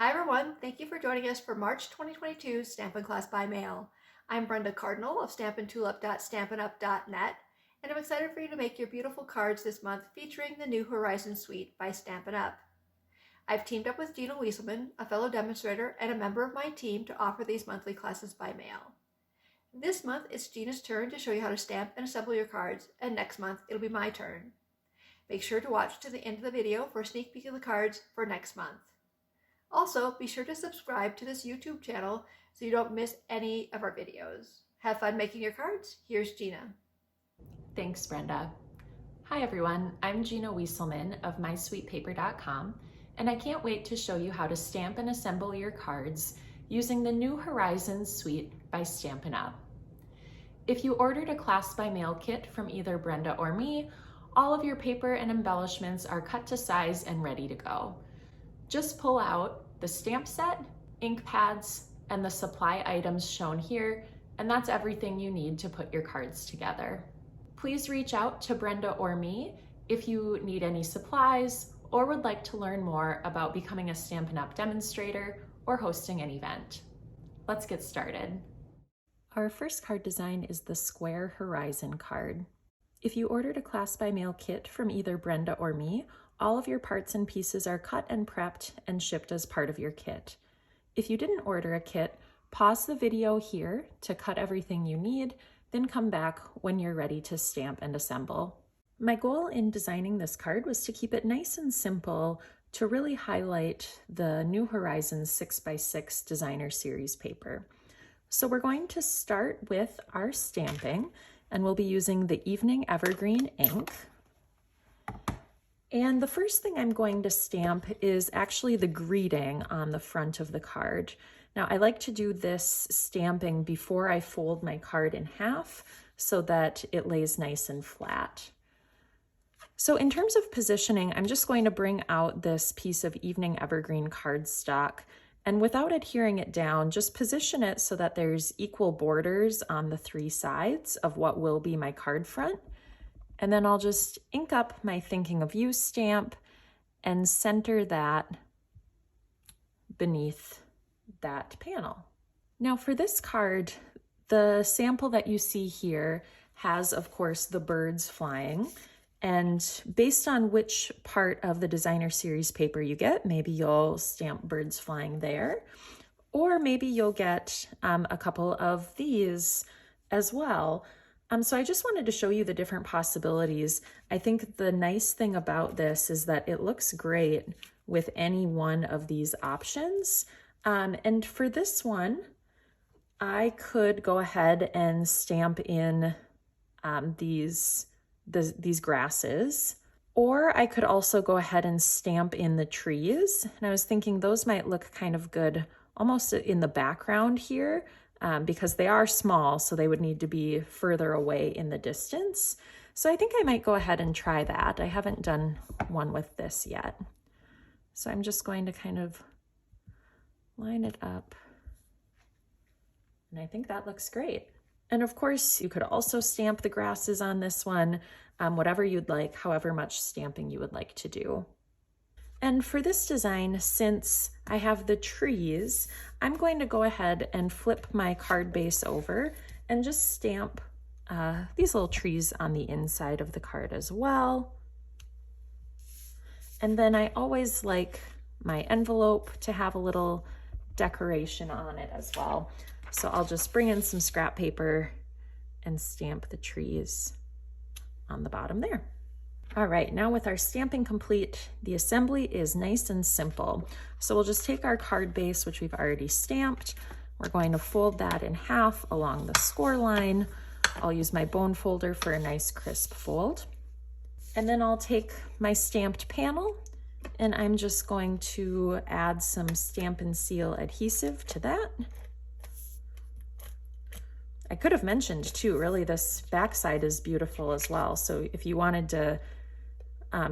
Hi everyone, thank you for joining us for March 2022 Stampin' Class by Mail. I'm Brenda Cardinal of stampintulip.stampinup.net, and I'm excited for you to make your beautiful cards this month featuring the New Horizon Suite by Stampin' Up. I've teamed up with Gina Wieselman, a fellow demonstrator and a member of my team, to offer these monthly classes by mail. This month it's Gina's turn to show you how to stamp and assemble your cards, and next month it'll be my turn. Make sure to watch to the end of the video for a sneak peek of the cards for next month. Also, be sure to subscribe to this YouTube channel so you don't miss any of our videos. Have fun making your cards. Here's Gina. Thanks, Brenda. Hi everyone, I'm Gina Wieselman of MySweetPaper.com, and I can't wait to show you how to stamp and assemble your cards using the New Horizons Suite by Stampin' Up. If you ordered a class by mail kit from either Brenda or me, all of your paper and embellishments are cut to size and ready to go. Just pull out the stamp set, ink pads, and the supply items shown here, and that's everything you need to put your cards together. Please reach out to Brenda or me if you need any supplies or would like to learn more about becoming a Stampin' Up! Demonstrator or hosting an event. Let's get started. Our first card design is the Square Horizon card. If you ordered a class by mail kit from either Brenda or me, all of your parts and pieces are cut and prepped and shipped as part of your kit. If you didn't order a kit, pause the video here to cut everything you need, then come back when you're ready to stamp and assemble. My goal in designing this card was to keep it nice and simple to really highlight the New Horizons 6x6 Designer Series paper. So we're going to start with our stamping, and we'll be using the Evening Evergreen ink. And the first thing I'm going to stamp is actually the greeting on the front of the card. Now, I like to do this stamping before I fold my card in half so that it lays nice and flat. So in terms of positioning, I'm just going to bring out this piece of Evening Evergreen cardstock, and without adhering it down, just position it so that there's equal borders on the three sides of what will be my card front. And then I'll just ink up my Thinking of You stamp and center that beneath that panel. Now for this card, the sample that you see here has, of course, the birds flying. And based on which part of the Designer Series paper you get, maybe you'll stamp birds flying there, or maybe you'll get a couple of these as well. So I just wanted to show you the different possibilities. I think the nice thing about this is that it looks great with any one of these options. And for this one, I could go ahead and stamp in these grasses, or I could also go ahead and stamp in the trees. And I was thinking those might look kind of good almost in the background here. Because they are small, so they would need to be further away in the distance. So I think I might go ahead and try that. I haven't done one with this yet. So I'm just going to kind of line it up. And I think that looks great. And of course, you could also stamp the grasses on this one, whatever you'd like, however much stamping you would like to do. And for this design, since I have the trees, I'm going to go ahead and flip my card base over and just stamp these little trees on the inside of the card as well. And then I always like my envelope to have a little decoration on it as well. So I'll just bring in some scrap paper and stamp the trees on the bottom there. All right, now with our stamping complete, the assembly is nice and simple. So we'll just take our card base, which we've already stamped. We're going to fold that in half along the score line. I'll use my bone folder for a nice crisp fold. And then I'll take my stamped panel and I'm just going to add some Stampin' Seal adhesive to that. I could have mentioned too, really this backside is beautiful as well. So if you wanted to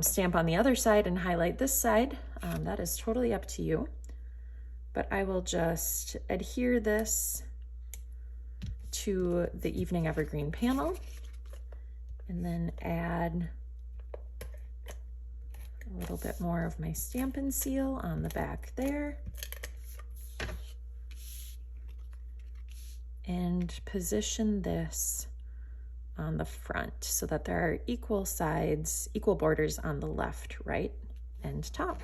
stamp on the other side and highlight this side, that is totally up to you. But I will just adhere this to the Evening Evergreen panel and then add a little bit more of my Stampin' Seal on the back there. and position this on the front so that there are equal sides, equal borders on the left, right, and top.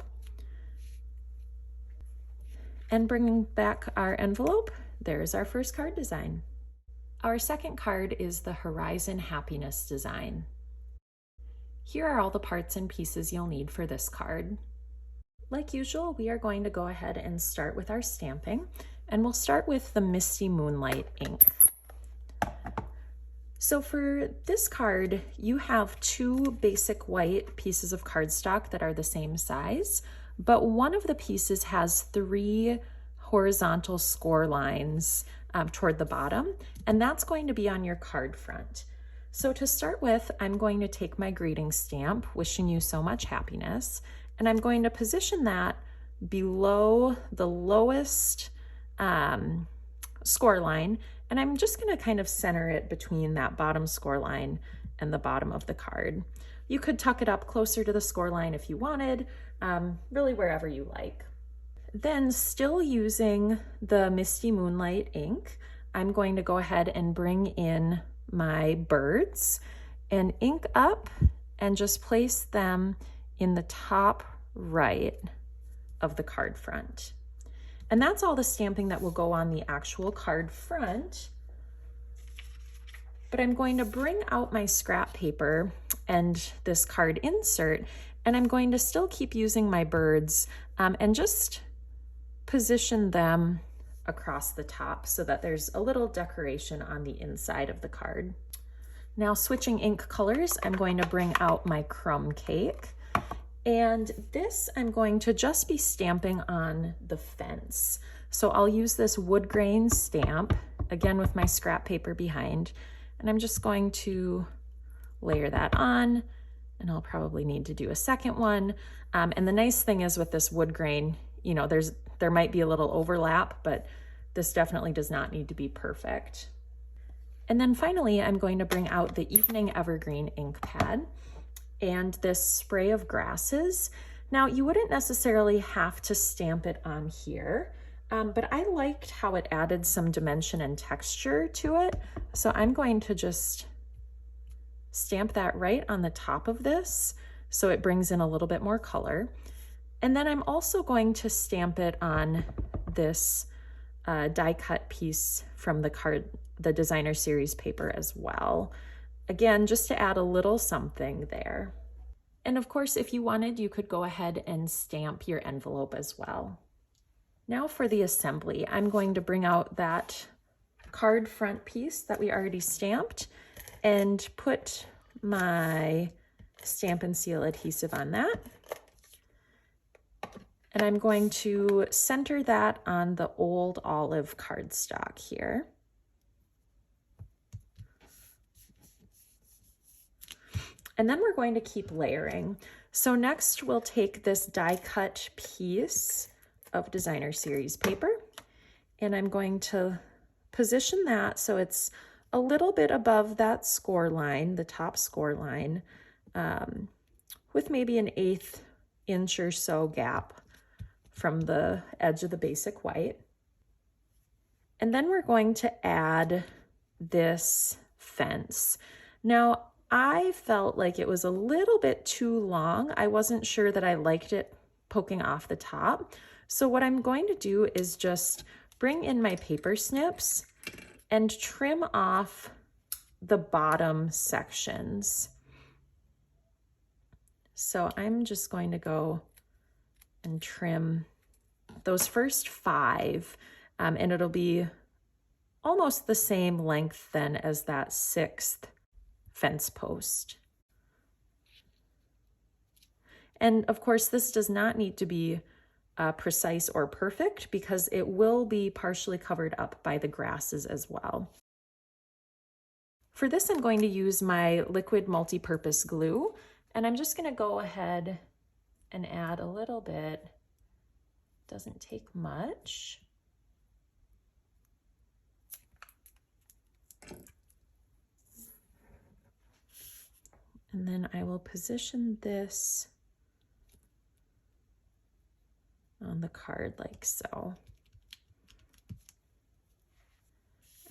And bringing back our envelope, there's our first card design. Our second card is the Horizon Happiness design. Here are all the parts and pieces you'll need for this card. Like usual, we are going to go ahead and start with our stamping, and we'll start with the Misty Moonlight ink. So for this card, you have two basic white pieces of cardstock that are the same size, but one of the pieces has 3 horizontal score lines toward the bottom, and that's going to be on your card front. So to start with, I'm going to take my greeting stamp, wishing you so much happiness, and I'm going to position that below the lowest score line, and I'm just going to kind of center it between that bottom score line and the bottom of the card. You could tuck it up closer to the score line if you wanted, really wherever you like. Then, still using the Misty Moonlight ink, I'm going to go ahead and bring in my birds and ink up and just place them in the top right of the card front. And that's all the stamping that will go on the actual card front. But I'm going to bring out my scrap paper and this card insert, and I'm going to still keep using my birds and just position them across the top so that there's a little decoration on the inside of the card. Now, switching ink colors, I'm going to bring out my crumb cake. And this I'm going to just be stamping on the fence. So I'll use this wood grain stamp, again with my scrap paper behind, and I'm just going to layer that on, and I'll probably need to do a second one. And the nice thing is with this wood grain, you know, there might be a little overlap, but this definitely does not need to be perfect. And then finally, I'm going to bring out the Evening Evergreen ink pad and this spray of grasses. Now, you wouldn't necessarily have to stamp it on here, but I liked how it added some dimension and texture to it. So I'm going to just stamp that right on the top of this so it brings in a little bit more color. And then I'm also going to stamp it on this die cut piece from the designer series paper as well. Again, just to add a little something there. And of course, if you wanted, you could go ahead and stamp your envelope as well. Now for the assembly, I'm going to bring out that card front piece that we already stamped and put my Stampin' Seal adhesive on that. And I'm going to center that on the old olive cardstock here. And then we're going to keep layering. So next we'll take this die cut piece of designer series paper, and I'm going to position that so it's a little bit above that score line, the top score line, with maybe an 1/8 inch or so gap from the edge of the basic white. And then we're going to add this fence. Now, I felt like it was a little bit too long. I wasn't sure that I liked it poking off the top. So what I'm going to do is just bring in my paper snips and trim off the bottom sections. So I'm just going to go and trim those first 5, and it'll be almost the same length then as that 6th fence post. And of course, this does not need to be precise or perfect because it will be partially covered up by the grasses as well. For this, I'm going to use my liquid multi-purpose glue, and I'm just going to go ahead and add a little bit. Doesn't take much. And then I will position this on the card like so.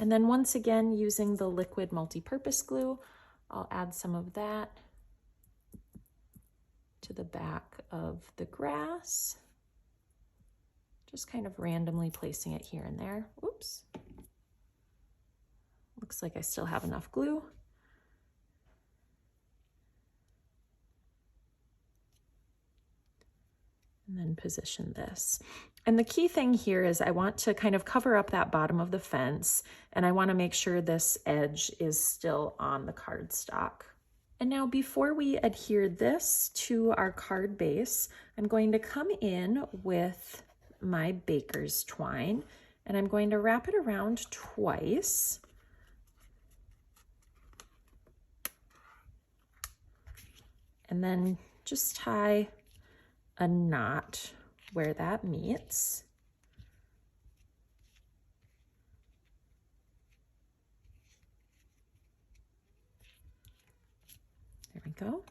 And then once again, using the liquid multi-purpose glue, I'll add some of that to the back of the grass. Just kind of randomly placing it here and there. Oops. Looks like I still have enough glue. And then position this. And the key thing here is I want to kind of cover up that bottom of the fence, and I want to make sure this edge is still on the cardstock. And now before we adhere this to our card base, I'm going to come in with my baker's twine, and I'm going to wrap it around twice. And then just tie a knot where that meets. There we go.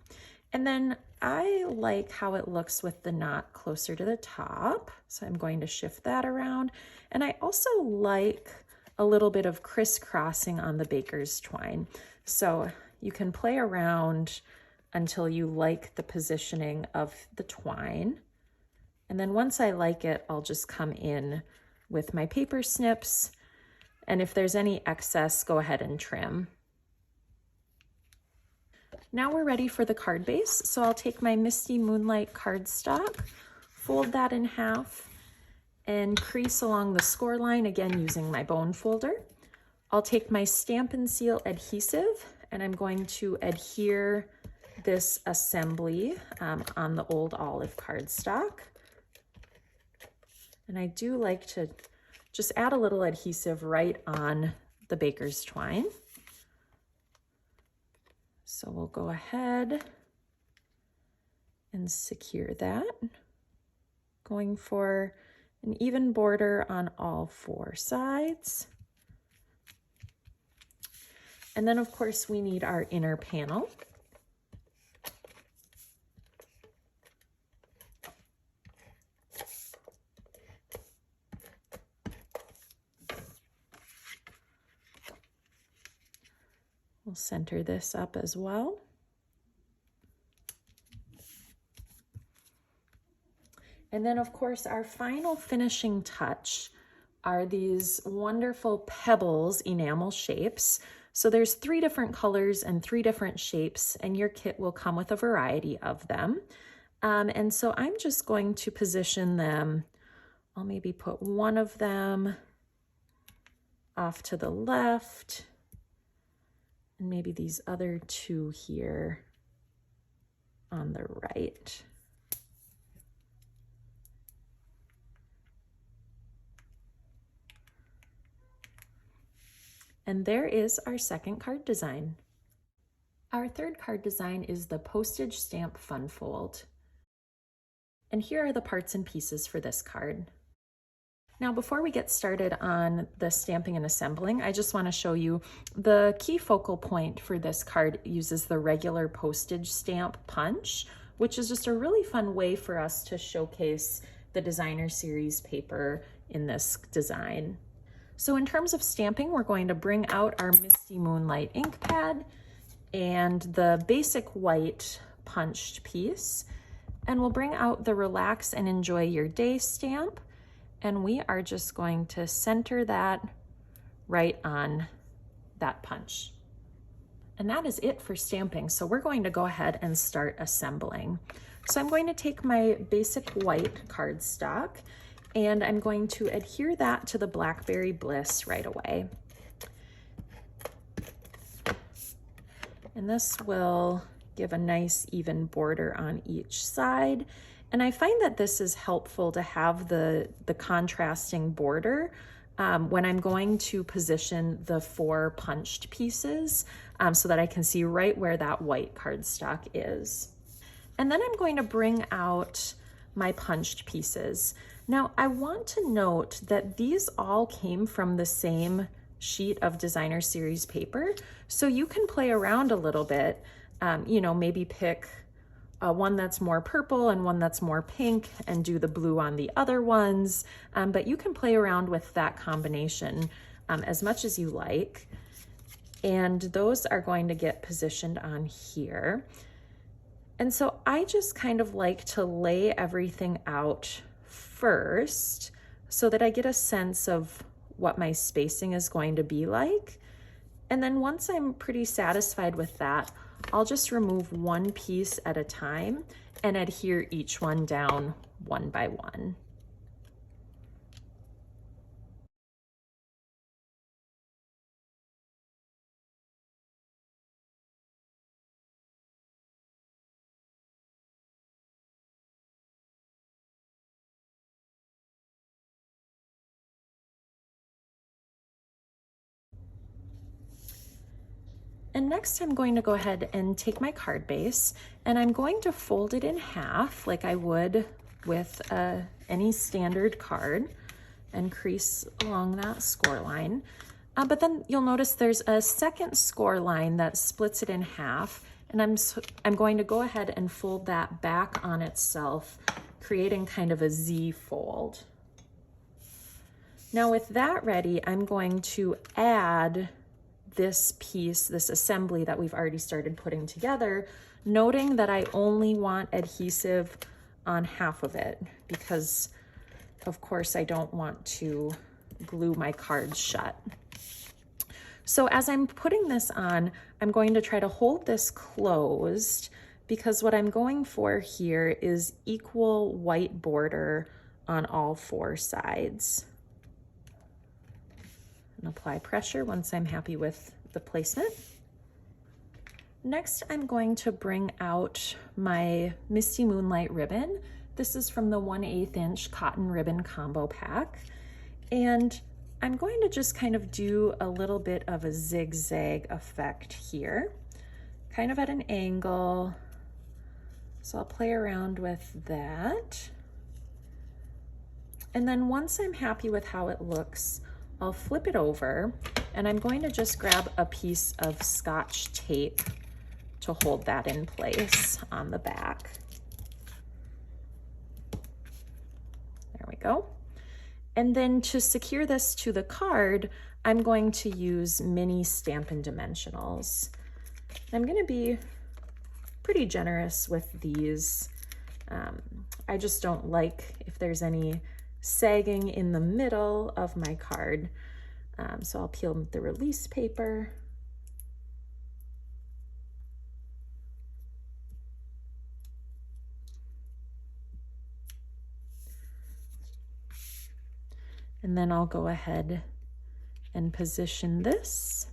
And then I like how it looks with the knot closer to the top, so I'm going to shift that around. And I also like a little bit of crisscrossing on the baker's twine. So you can play around until you like the positioning of the twine. And then once I like it, I'll just come in with my paper snips. And if there's any excess, go ahead and trim. Now we're ready for the card base. So I'll take my Misty Moonlight cardstock, fold that in half, and crease along the score line, again using my bone folder. I'll take my Stampin' Seal adhesive, and I'm going to adhere this assembly on the old olive cardstock. And I do like to just add a little adhesive right on the baker's twine. So we'll go ahead and secure that, going for an even border on all four sides. And then of course we need our inner panel. We'll center this up as well. And then of course our final finishing touch are these wonderful pebbles enamel shapes. So there's 3 different colors and 3 different shapes, and your kit will come with a variety of them. And so I'm just going to position them. I'll maybe put one of them off to the left, and maybe these other 2 here on the right. And there is our second card design. Our third card design is the Postage Stamp Fun Fold. And here are the parts and pieces for this card. Now, before we get started on the stamping and assembling, I just want to show you the key focal point for this card uses the regular postage stamp punch, which is just a really fun way for us to showcase the designer series paper in this design. So in terms of stamping, we're going to bring out our Misty Moonlight ink pad and the basic white punched piece, and we'll bring out the Relax and Enjoy Your Day stamp. And we are just going to center that right on that punch. And that is it for stamping. So we're going to go ahead and start assembling. So I'm going to take my basic white cardstock and I'm going to adhere that to the Blackberry Bliss right away. And this will give a nice even border on each side. And I find that this is helpful to have the contrasting border when I'm going to position the 4 punched pieces so that I can see right where that white cardstock is. And then I'm going to bring out my punched pieces. Now I want to note that these all came from the same sheet of designer series paper, so you can play around a little bit, you know, maybe pick one that's more purple and one that's more pink and do the blue on the other ones. But you can play around with that combination as much as you like. And those are going to get positioned on here. And so I just kind of like to lay everything out first so that I get a sense of what my spacing is going to be like. And then once I'm pretty satisfied with that, I'll just remove one piece at a time and adhere each one down one by one. And next I'm going to go ahead and take my card base and I'm going to fold it in half like I would with any standard card and crease along that score line. But then you'll notice there's a second score line that splits it in half, and I'm going to go ahead and fold that back on itself, creating kind of a Z fold. Now with that ready, I'm going to add this piece, this assembly that we've already started putting together, noting that I only want adhesive on half of it because of course I don't want to glue my cards shut. So as I'm putting this on, I'm going to try to hold this closed because what I'm going for here is equal white border on all four sides. And apply pressure once I'm happy with the placement. Next, I'm going to bring out my Misty Moonlight ribbon. This is from the 1/8 inch cotton ribbon combo pack. And I'm going to just kind of do a little bit of a zigzag effect here, kind of at an angle. So I'll play around with that. And then once I'm happy with how it looks, I'll flip it over and I'm going to just grab a piece of Scotch tape to hold that in place on the back. There we go. And then to secure this to the card, I'm going to use mini Stampin' dimensionals. I'm going to be pretty generous with these. I just don't like if there's any sagging in the middle of my card. So I'll peel the release paper. And then I'll go ahead and position this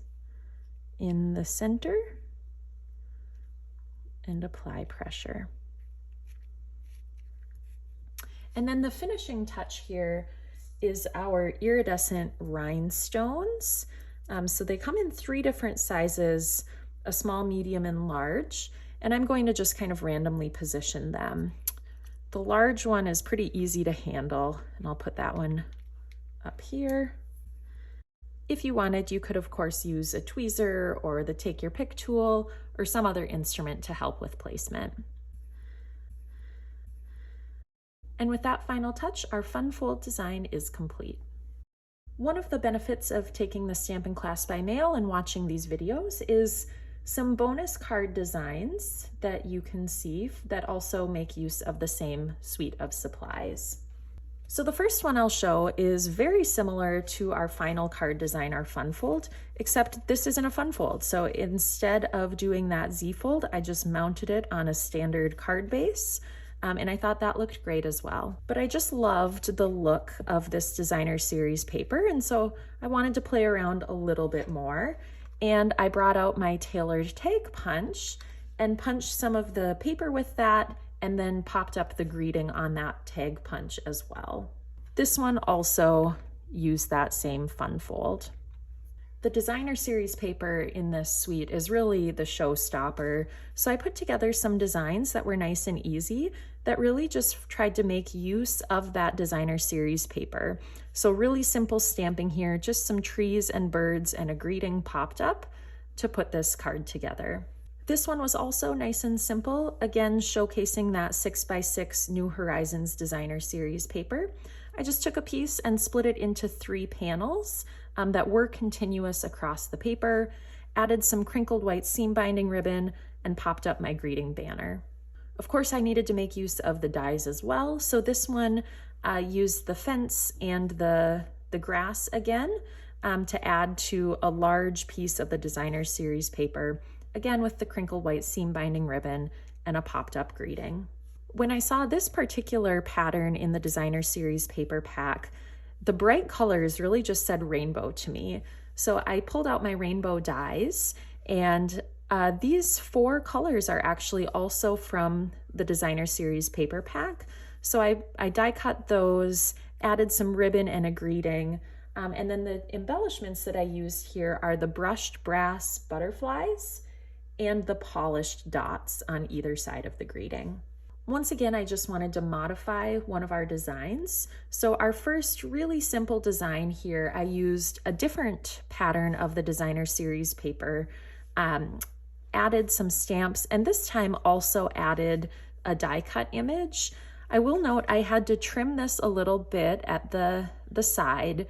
in the center and apply pressure. And then the finishing touch here is our iridescent rhinestones. So they come in 3 different sizes, a small, medium, and large. And I'm going to just kind of randomly position them. The large one is pretty easy to handle, and I'll put that one up here. If you wanted, you could of course use a tweezer or the take your pick tool or some other instrument to help with placement. And with that final touch, our fun fold design is complete. One of the benefits of taking the Stampin' class by mail and watching these videos is some bonus card designs that you can see that also make use of the same suite of supplies. So the first one I'll show is very similar to our final card design, our fun fold, except this isn't a fun fold. So instead of doing that Z fold, I just mounted it on a standard card base. And I thought that looked great as well. But I just loved the look of this designer series paper, and so I wanted to play around a little bit more. And I brought out my tailored tag punch and punched some of the paper with that, and then popped up the greeting on that tag punch as well. This one also used that same fun fold. The designer series paper in this suite is really the showstopper, so I put together some designs that were nice and easy that really just tried to make use of that designer series paper. So really simple stamping here, just some trees and birds and a greeting popped up to put this card together. This one was also nice and simple, again showcasing that 6x6 New Horizons designer series paper. I just took a piece and split it into 3 panels that were continuous across the paper, added some crinkled white seam binding ribbon, and popped up my greeting banner. Of course, I needed to make use of the dies as well, so this one used the fence and the grass again to add to a large piece of the designer series paper, again with the crinkled white seam binding ribbon and a popped up greeting. When I saw this particular pattern in the designer series paper pack, the bright colors really just said rainbow to me. So I pulled out my rainbow dies, and these 4 colors are actually also from the designer series paper pack. So I die cut those, added some ribbon and a greeting, and then the embellishments that I used here are the brushed brass butterflies and the polished dots on either side of the greeting. Once again, I just wanted to modify one of our designs. So our first really simple design here, I used a different pattern of the designer series paper, added some stamps, and this time also added a die cut image. I will note I had to trim this a little bit at the side.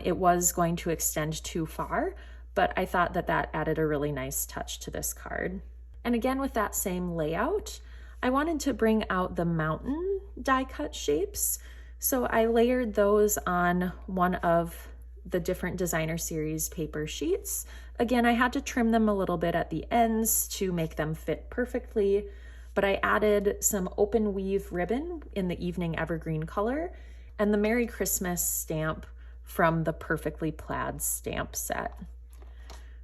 It was going to extend too far, but I thought that added a really nice touch to this card. And again, with that same layout, I wanted to bring out the mountain die cut shapes. So I layered those on one of the different designer series paper sheets. Again, I had to trim them a little bit at the ends to make them fit perfectly, but I added some open weave ribbon in the evening evergreen color and the Merry Christmas stamp from the Perfectly Plaid stamp set.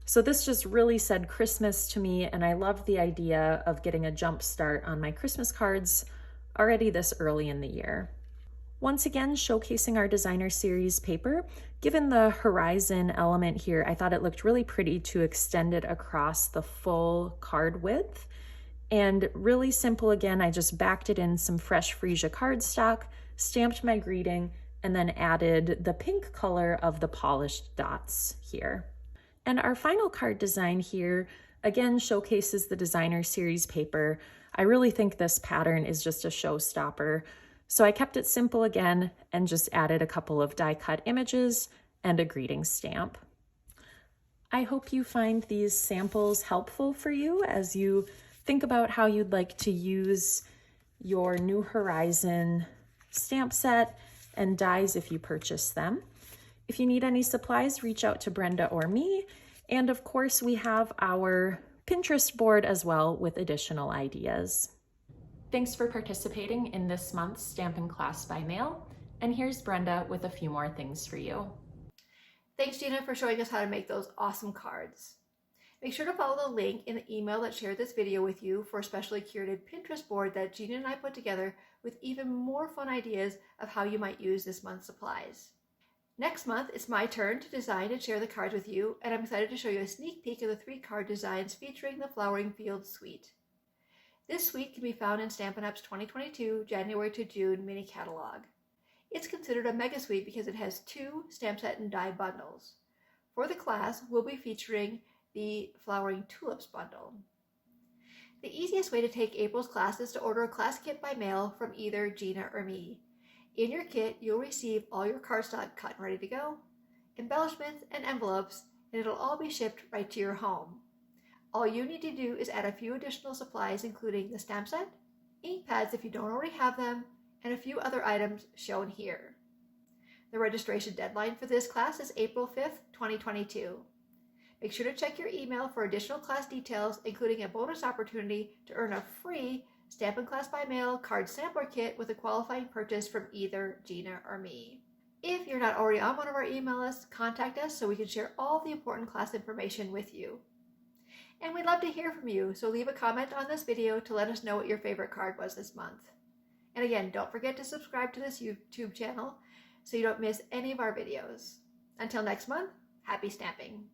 So this just really said Christmas to me, and I loved the idea of getting a jump start on my Christmas cards already this early in the year. Once again, showcasing our designer series paper. Given the horizon element here, I thought it looked really pretty to extend it across the full card width. And really simple again, I just backed it in some fresh freesia cardstock, stamped my greeting, and then added the pink color of the polished dots here. And our final card design here, again, showcases the designer series paper. I really think this pattern is just a showstopper. So I kept it simple again and just added a couple of die cut images and a greeting stamp. I hope you find these samples helpful for you as you think about how you'd like to use your New Horizon stamp set and dies if you purchase them. If you need any supplies, reach out to Brenda or me. And of course, we have our Pinterest board as well with additional ideas. Thanks for participating in this month's Stampin' Class by Mail. And here's Brenda with a few more things for you. Thanks, Gina, for showing us how to make those awesome cards. Make sure to follow the link in the email that shared this video with you for a specially curated Pinterest board that Gina and I put together with even more fun ideas of how you might use this month's supplies. Next month, it's my turn to design and share the cards with you, and I'm excited to show you a sneak peek of the 3 card designs featuring the Flowering Fields suite. This suite can be found in Stampin' Up's 2022 January to June mini catalog. It's considered a mega suite because it has 2 stamp set and die bundles. For the class, we'll be featuring the Flowering Tulips bundle. The easiest way to take April's class is to order a class kit by mail from either Gina or me. In your kit, you'll receive all your cardstock cut and ready to go, embellishments, and envelopes, and it'll all be shipped right to your home. All you need to do is add a few additional supplies, including the stamp set, ink pads if you don't already have them, and a few other items shown here. The registration deadline for this class is April 5th, 2022. Make sure to check your email for additional class details, including a bonus opportunity to earn a free Stampin' Class by Mail card sampler kit with a qualifying purchase from either Gina or me. If you're not already on one of our email lists, contact us so we can share all the important class information with you. And we'd love to hear from you, so leave a comment on this video to let us know what your favorite card was this month. And again, don't forget to subscribe to this YouTube channel so you don't miss any of our videos. Until next month, happy stamping!